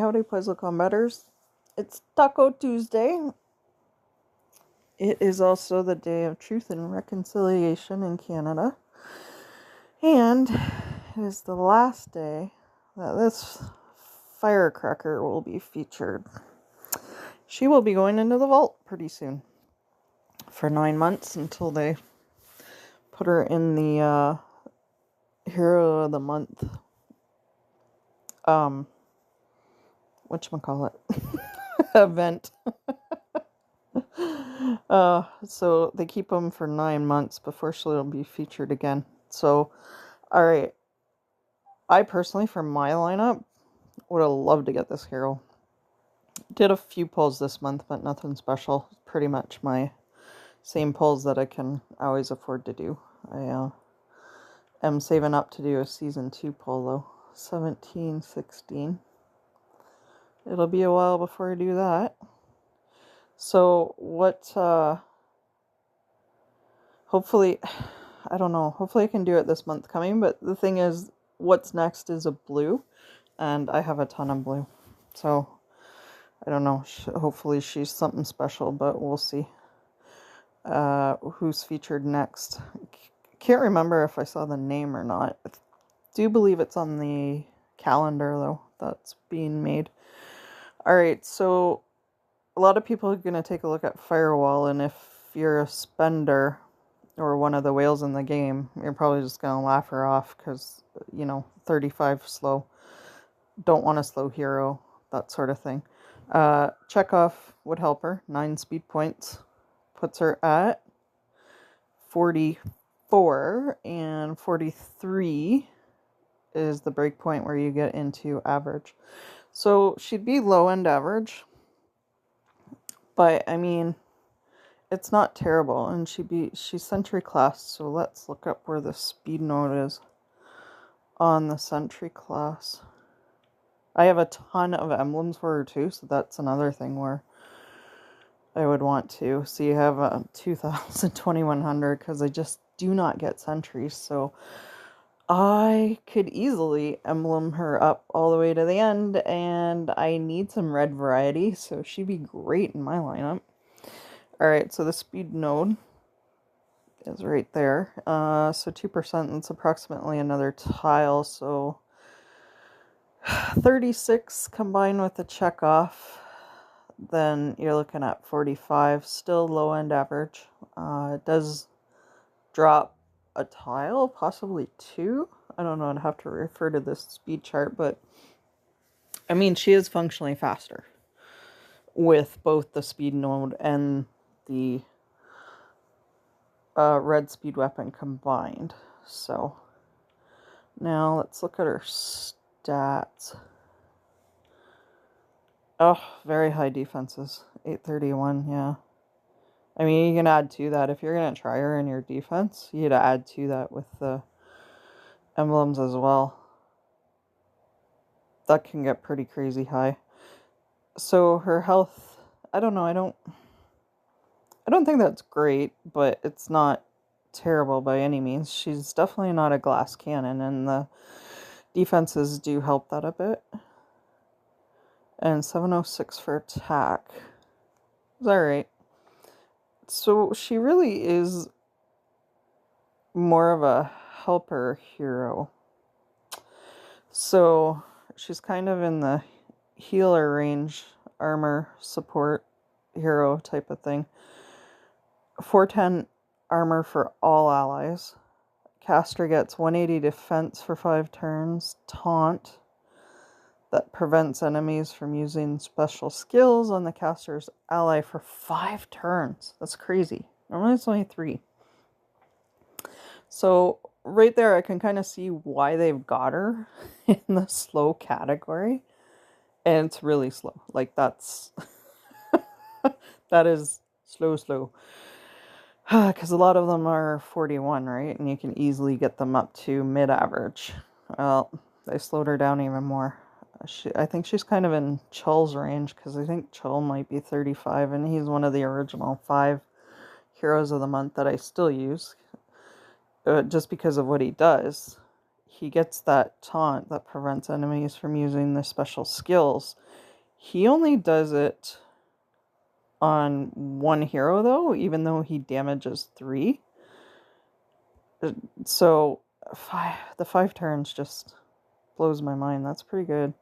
howdy, Puzzle Combaters. It's Taco Tuesday. It is also the day of truth and reconciliation in Canada. And it is the last day that this firecracker will be featured. She will be going into the vault pretty soon. For 9 months until they put her in the Hero of the Month. Whatchamacallit? Event. So they keep them for 9 months before she'll be featured again. So, alright. I personally, for my lineup, would have loved to get this hero. Did a few pulls this month, but nothing special. Pretty much my same pulls that I can always afford to do. I am saving up to do a season 2 pull though. 17, 16. It'll be a while before I do that. So hopefully, I don't know, hopefully I can do it this month coming, but the thing is, what's next is a blue, and I have a ton of blue. So, I don't know, hopefully she's something special, but we'll see who's featured next. Can't remember if I saw the name or not. I do believe it's on the calendar, though, that's being made. Alright, so a lot of people are going to take a look at Firewall, and if you're a spender or one of the whales in the game, you're probably just going to laugh her off because, 35 slow. Don't want a slow hero, that sort of thing. Chekhov would help her. 9 speed points. Puts her at 44, and 43 is the break point where you get into average. So she'd be low end average. But, I mean, it's not terrible, and she's Sentry class, so let's look up where the speed node is on the Sentry class. I have a ton of emblems for her, too, so that's another thing where I would want to. So you have a 2,000, 2,100, because I just do not get Sentries, so I could easily emblem her up all the way to the end, and I need some red variety, so she'd be great in my lineup. Alright, so the speed node is right there. So 2%, that's approximately another tile, so 36 combined with the Chekhov, then you're looking at 45, still low end average. It does drop a tile, possibly 2. I don't know, I'd have to refer to this speed chart, but I mean, she is functionally faster with both the speed node and the red speed weapon combined. So now let's look at her stats. Oh, very high defenses. 831, yeah. I mean, you can add to that. If you're going to try her in your defense, you'd add to that with the emblems as well. That can get pretty crazy high. So her health, I don't know, I don't think that's great, but it's not terrible by any means. She's definitely not a glass cannon, and the defenses do help that a bit. And 706 for attack. Is that right? So she really is more of a helper hero. So she's kind of in the healer range, armor support hero type of thing. 410 armor for all allies. Caster gets 180 defense for 5 turns. Taunt that prevents enemies from using special skills on the caster's ally for 5 turns. That's crazy. Normally it's only 3. So right there I can kind of see why they've got her in the slow category. And it's really slow. Like that's that is slow. Because a lot of them are 41, right? And you can easily get them up to mid-average. Well, they slowed her down even more. I think she's kind of in Chull's range, because I think Chull might be 35, and he's one of the original 5 Heroes of the Month that I still use. Just because of what he does. he gets that taunt that prevents enemies from using their special skills. He only does it on one hero, though, even though he damages 3. So the 5 turns just blows my mind. That's pretty good.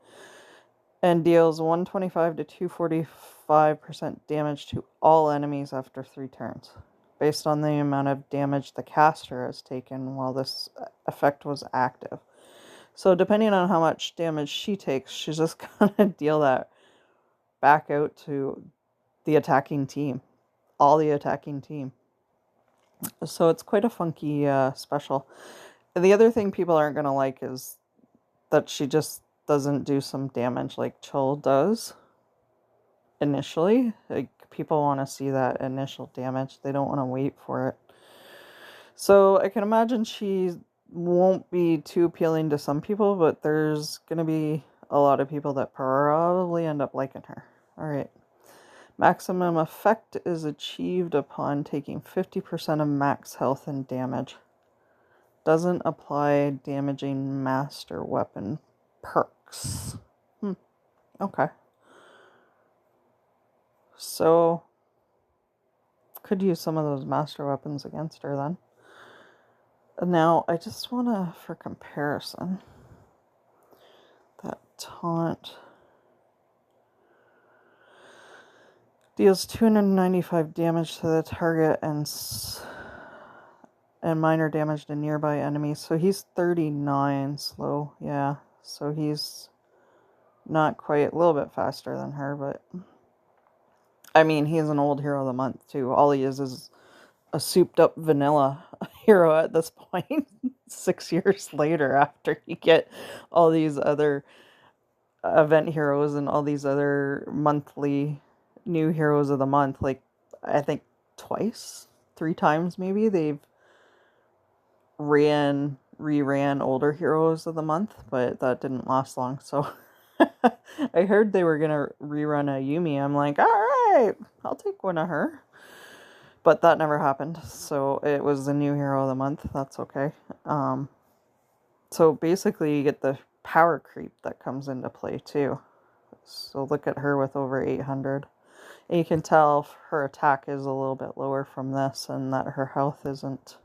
And deals 125 to 245% damage to all enemies after 3 turns, based on the amount of damage the caster has taken while this effect was active. So depending on how much damage she takes, she's just gonna deal that back out to the attacking team. All the attacking team. So it's quite a funky special. The other thing people aren't gonna like is that she just doesn't do some damage like Chol does initially. Like, people want to see that initial damage. They don't want to wait for it. So I can imagine she won't be too appealing to some people, but there's going to be a lot of people that probably end up liking her. Alright. Maximum effect is achieved upon taking 50% of max health and damage. Doesn't apply damaging master weapon perks. Okay. So, could use some of those master weapons against her then. Now, I just want to, for comparison, that taunt deals 295 damage to the target and minor damage to nearby enemies. So he's 39 slow. Yeah, so he's not quite, a little bit faster than her, but I mean, he's an old hero of the month too. All he is a souped up vanilla hero at this point. 6 years later, after you get all these other event heroes and all these other monthly new heroes of the month. Like, I think 3 times maybe they've reran older heroes of the month, but that didn't last long. So I heard they were gonna rerun a Yumi. I'm like, all right, I'll take one of her. But that never happened. So it was the new hero of the month. That's okay. So basically you get the power creep that comes into play too. So look at her with over 800. And you can tell her attack is a little bit lower from this, and that her health isn't,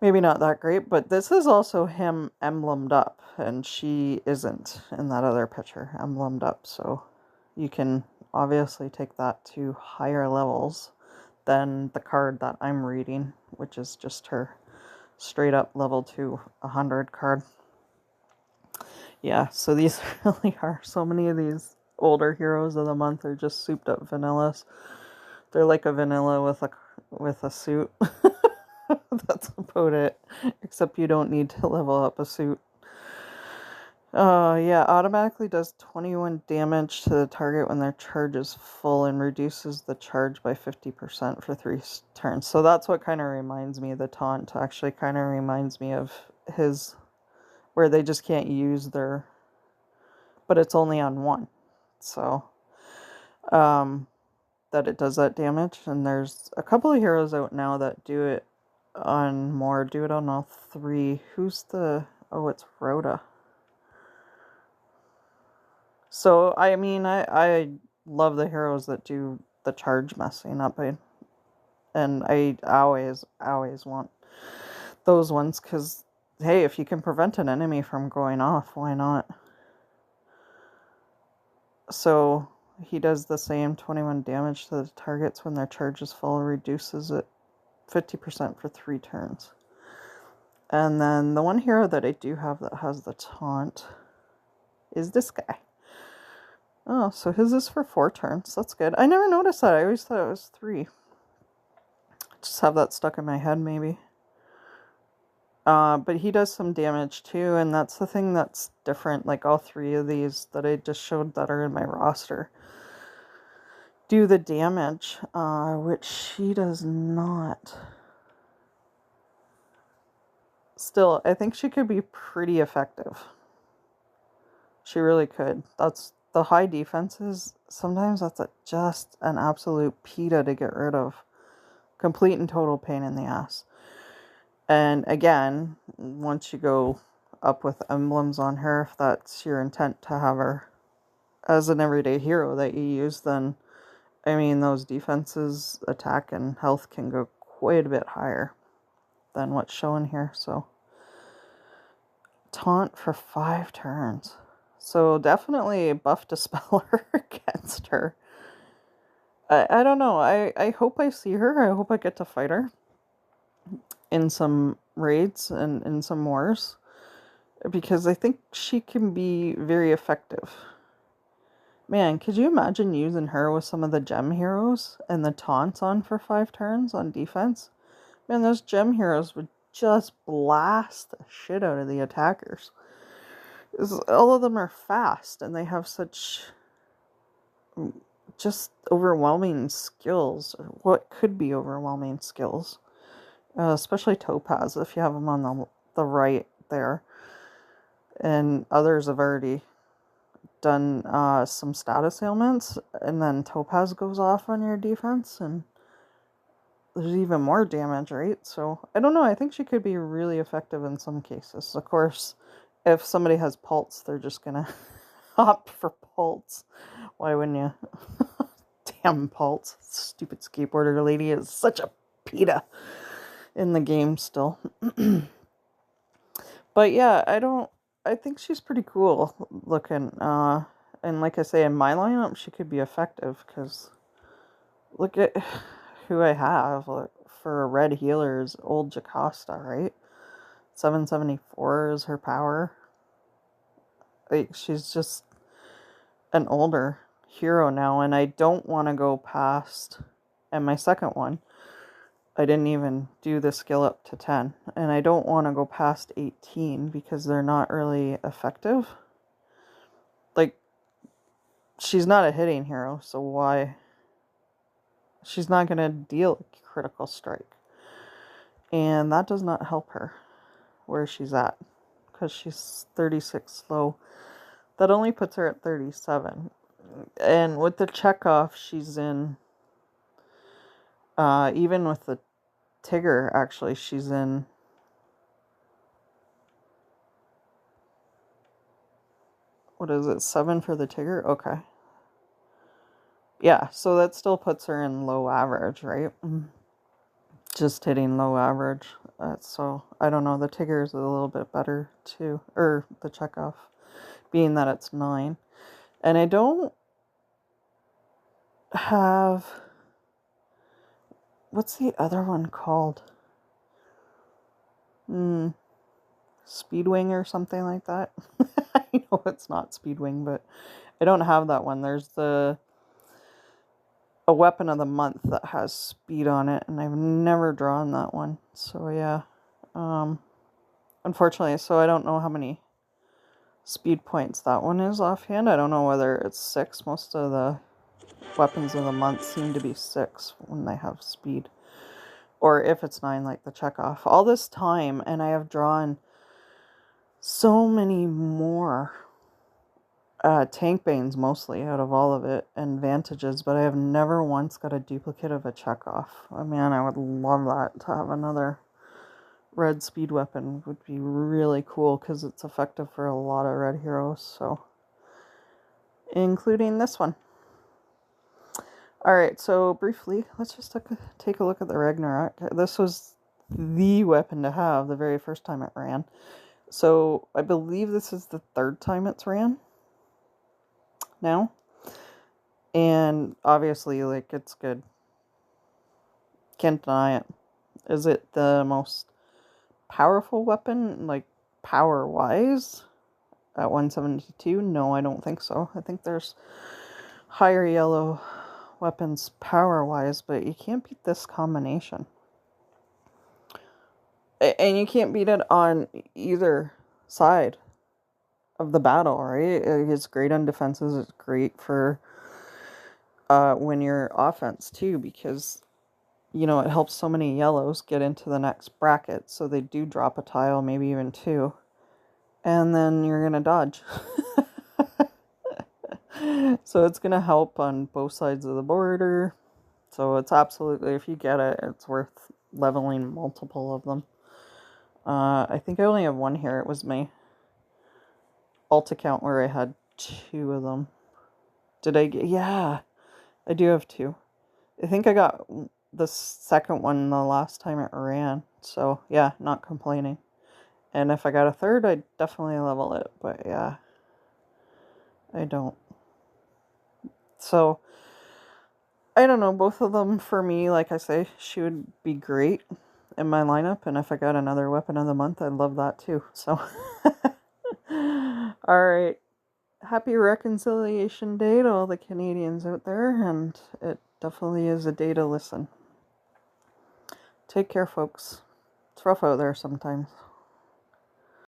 maybe not that great, but this is also him emblemed up, and she isn't in that other picture emblemed up. So you can obviously take that to higher levels than the card that I'm reading, which is just her straight up level 200 card. Yeah, so these really are, so many of these older heroes of the month are just souped up vanillas. They're like a vanilla with a suit. That's about it. Except you don't need to level up a suit. Yeah, automatically does 21 damage to the target when their charge is full and reduces the charge by 50% for 3 turns. So that's what kind of reminds me, the taunt actually kind of reminds me of his, where they just can't use their, but it's only on 1. So, that it does that damage. And there's a couple of heroes out now that do it on more, do it on all 3. Who's the, oh, it's Rhoda. So, I mean, I love the heroes that do the charge messing up. And I always want those ones, because, hey, if you can prevent an enemy from going off, why not? So, he does the same 21 damage to the targets when their charge is full, reduces it 50% for 3 turns. And then the one hero that I do have that has the taunt is this guy. Oh, so his is for 4 turns. That's good. I never noticed that. I always thought it was 3. Just have that stuck in my head, maybe. But he does some damage too, and that's the thing that's different. Like, all 3 of these that I just showed that are in my roster do the damage, which she does not. Still, I think she could be pretty effective. She really could. That's the high defenses. Sometimes that's just an absolute PETA to get rid of. Complete and total pain in the ass. And again, once you go up with emblems on her, if that's your intent to have her as an everyday hero that you use, then I mean, those defenses, attack, and health can go quite a bit higher than what's shown here. So, taunt for 5 turns. So, definitely buff Dispeller against her. I don't know. I hope I see her. I hope I get to fight her in some raids and in some wars, because I think she can be very effective. Man, could you imagine using her with some of the gem heroes and the taunts on for 5 turns on defense? Man, those gem heroes would just blast the shit out of the attackers. All of them are fast and they have such just overwhelming skills, or what could be overwhelming skills. Especially Topaz, if you have him on the right there. And others have already done some status ailments, and then Topaz goes off on your defense, and there's even more damage, right? So, I don't know, I think she could be really effective in some cases. Of course, if somebody has Pulse, they're just gonna opt for Pulse. Why wouldn't you? Damn Pulse. Stupid skateboarder lady is such a PETA in the game still. But yeah, I think she's pretty cool looking. And like I say, in my lineup, she could be effective, because look at who I have. Look, for a red healer is old Jocasta, right? 774 is her power. Like, she's just an older hero now, and I don't want to go past. And my second one, I didn't even do the skill up to 10, and I don't want to go past 18 because they're not really effective. Like, she's not a hitting hero, so why? She's not going to deal a critical strike, and that does not help her where she's at, because she's 36 slow. That only puts her at 37, and with the checkoff, she's in, even with the Tigger, actually, she's in, what is it, 7 for the Tigger? Okay. Yeah, so that still puts her in low average, right? Just hitting low average. So, I don't know, the Tigger is a little bit better too, or the checkoff, being that it's 9. And I don't have, what's the other one called? Speedwing or something like that. I know it's not Speedwing, but I don't have that one. There's a weapon of the month that has speed on it, and I've never drawn that one. So yeah, unfortunately, so I don't know how many speed points that one is offhand. I don't know whether it's 6. Most of the weapons of the month seem to be 6 when they have speed, or if it's 9, like the checkoff. All this time, and I have drawn so many more tank banes mostly out of all of it, and vantages, but I have never once got a duplicate of a checkoff. Oh man, I would love that, to have another red speed weapon. Would be really cool, because it's effective for a lot of red heroes, so including this one. Alright, so briefly, let's just take a look at the Ragnarok. This was the weapon to have the very first time it ran. So I believe this is the 3rd time it's ran now. And obviously, like, it's good. Can't deny it. Is it the most powerful weapon, like, power-wise, at 172? No, I don't think so. I think there's higher yellow weapons power-wise, but you can't beat this combination. And you can't beat it on either side of the battle, right? It's great on defenses. It's great for when you're offense, too, because, you know, it helps so many yellows get into the next bracket, so they do drop a tile, maybe even 2, and then you're gonna dodge. So it's gonna help on both sides of the border. So it's absolutely, if you get it, it's worth leveling multiple of them. I think I only have one here. It was my alt account where I had 2 of them. Did I get... Yeah, I do have 2. I think I got the second one the last time it ran. So, yeah, not complaining. And if I got a third, I'd definitely level it. But, yeah, I don't. So, I don't know. Both of them, for me, like I say, she would be great in my lineup. And if I got another weapon of the month, I'd love that too. So, alright. Happy Reconciliation Day to all the Canadians out there. And it definitely is a day to listen. Take care, folks. It's rough out there sometimes.